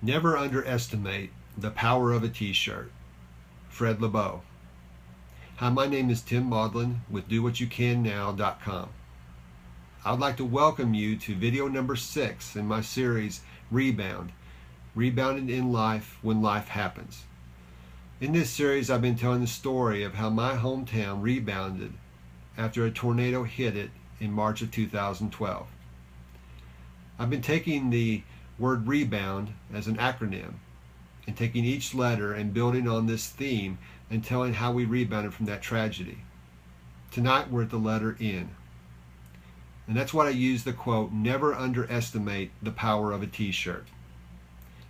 Never underestimate the power of a t-shirt. Fred Lebow. Hi, my name is Tim Maudlin with DoWhatYouCanNow.com. I would like to welcome you to video number 6 in my series, Rebounding in Life When Life Happens. In this series, I've been telling the story of how my hometown rebounded after a tornado hit it in March of 2012. I've been taking the word rebound as an acronym and taking each letter and building on this theme and telling how we rebounded from that tragedy. Tonight we're at the letter N. And that's what I use the quote, never underestimate the power of a t-shirt.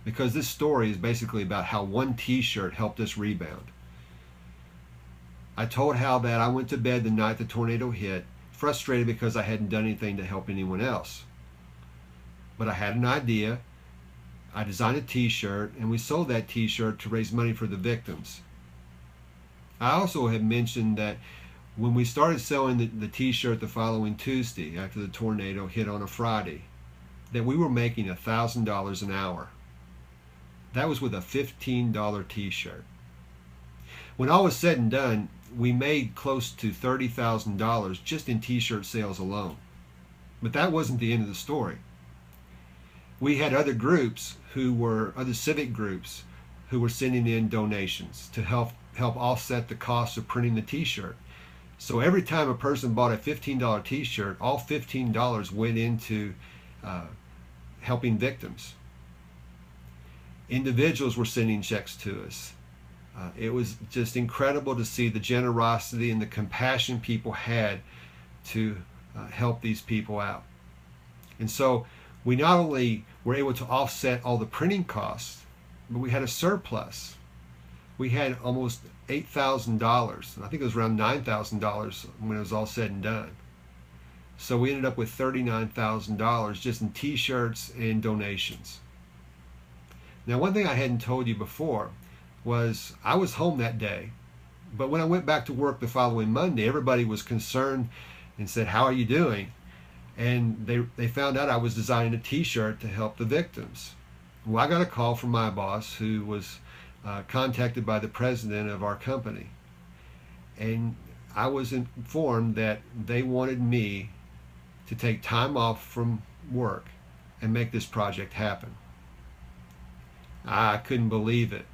Because this story is basically about how one t-shirt helped us rebound. I told how that I went to bed the night the tornado hit, frustrated because I hadn't done anything to help anyone else. But I had an idea. I designed a t-shirt, and we sold that t-shirt to raise money for the victims. I also had mentioned that when we started selling the t-shirt the following Tuesday after the tornado hit on a Friday, that we were making $1,000 an hour. That was with a $15 t-shirt. When all was said and done, we made close to $30,000 just in t-shirt sales alone. But that wasn't the end of the story. We had other groups other civic groups who were sending in donations to help offset the cost of printing the t-shirt. So every time a person bought a $15 t-shirt, all $15 went into helping victims. Individuals were sending checks to us. It was just incredible to see the generosity and the compassion people had to help these people out. And so we not only were able to offset all the printing costs, but we had a surplus. We had almost $8,000. I think it was around $9,000 when it was all said and done. So we ended up with $39,000 just in t-shirts and donations. Now, one thing I hadn't told you before was I was home that day, but when I went back to work the following Monday, everybody was concerned and said, "How are you doing?" And they found out I was designing a t-shirt to help the victims. Well, I got a call from my boss, who was contacted by the president of our company. And I was informed that they wanted me to take time off from work and make this project happen. I couldn't believe it,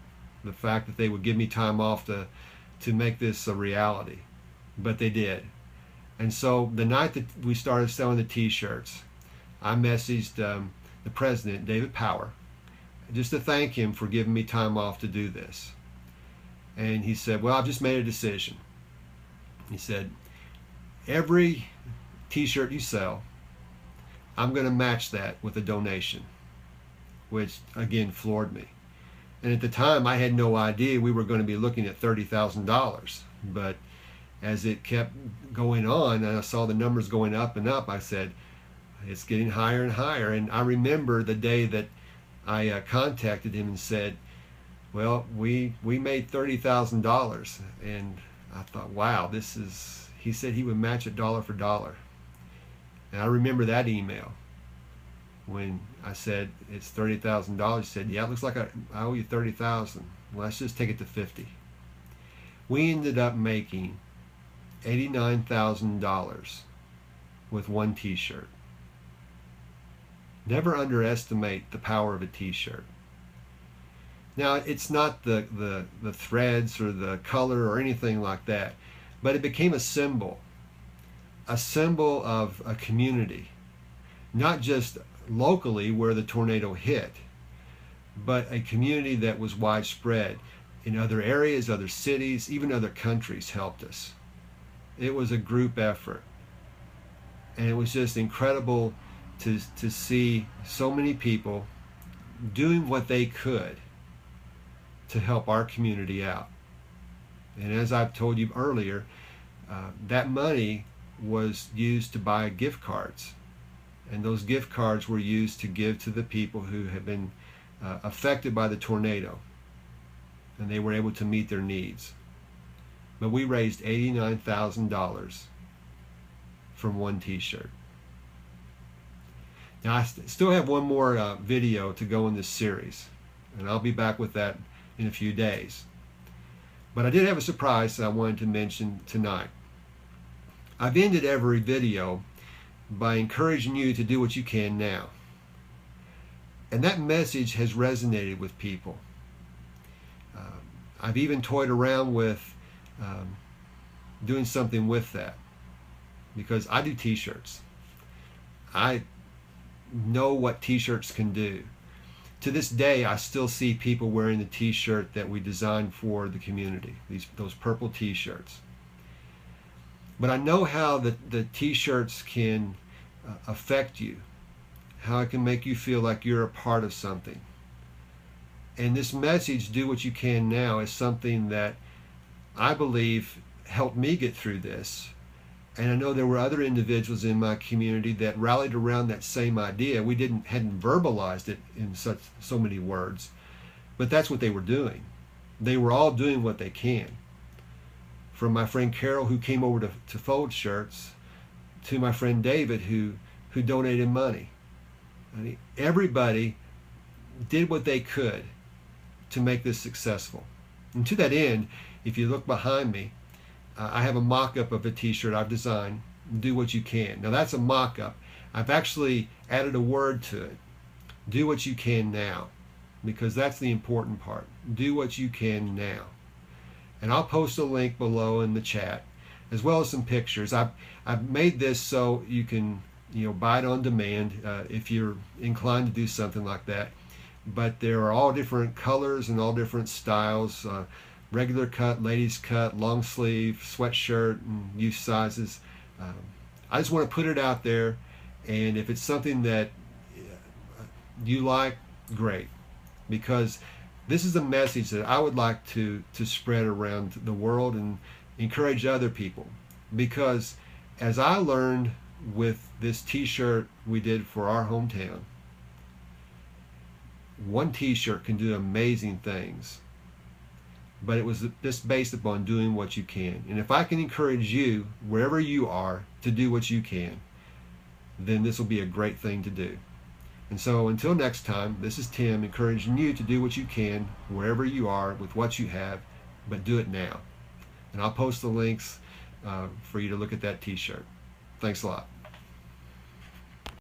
the fact that they would give me time off to make this a reality. But they did. And so the night that we started selling the t-shirts, I messaged the president, David Power, just to thank him for giving me time off to do this. And he said, "Well, I've just made a decision." He said, "Every t-shirt you sell, I'm going to match that with a donation," which again floored me. And at the time, I had no idea we were going to be looking at $30,000. But as it kept going on and I saw the numbers going up and up, I said, it's getting higher and higher. And I remember the day that I contacted him and said, "Well, we made $30,000. And I thought, wow, he said he would match it dollar for dollar. And I remember that email. When I said it's $30,000, he said, "Yeah, it looks like I owe you $30,000. Well, let's just take it to 50." We ended up making $89,000 with one t-shirt. Never underestimate the power of a t-shirt. Now, it's not the threads or the color or anything like that, but it became a symbol of a community, not just locally where the tornado hit, but a community that was widespread in other areas, other cities, even other countries helped us. It was a group effort, and it was just incredible to see so many people doing what they could to help our community out. And as I've told you earlier, that money was used to buy gift cards, and those gift cards were used to give to the people who had been affected by the tornado, and they were able to meet their needs. But we raised $89,000 from one t-shirt. Now I still have one more video to go in this series, and I'll be back with that in a few days. But I did have a surprise that I wanted to mention tonight. I've ended every video by encouraging you to do what you can now. And that message has resonated with people. I've even toyed around with doing something with that, because I do t-shirts. I know what t-shirts can do. To this day, I still see people wearing the t-shirt that we designed for the community, those purple t-shirts. But I know how the t-shirts can affect you, how it can make you feel like you're a part of something. And this message, do what you can now, is something that I believe helped me get through this. And I know there were other individuals in my community that rallied around that same idea. We hadn't verbalized it in so many words, but that's what they were doing. They were all doing what they can. From my friend Carol, who came over to fold shirts, to my friend David, who donated money. I mean, everybody did what they could to make this successful. And to that end, if you look behind me, I have a mock-up of a t-shirt I've designed, Do What You Can. Now that's a mock-up. I've actually added a word to it. Do what you can now, because that's the important part. Do what you can now. And I'll post a link below in the chat, as well as some pictures. I've made this so you can buy it on demand if you're inclined to do something like that. But there are all different colors and all different styles, regular cut, ladies cut, long sleeve, sweatshirt, and youth sizes. I just want to put it out there, and if it's something that you like, great, because this is a message that I would like to spread around the world and encourage other people. Because as I learned with this t-shirt we did for our hometown, one t-shirt can do amazing things, but it was just based upon doing what you can. And if I can encourage you, wherever you are, to do what you can, then this will be a great thing to do. And so until next time, this is Tim encouraging you to do what you can, wherever you are, with what you have, but do it now. And I'll post the links for you to look at that t-shirt. Thanks a lot.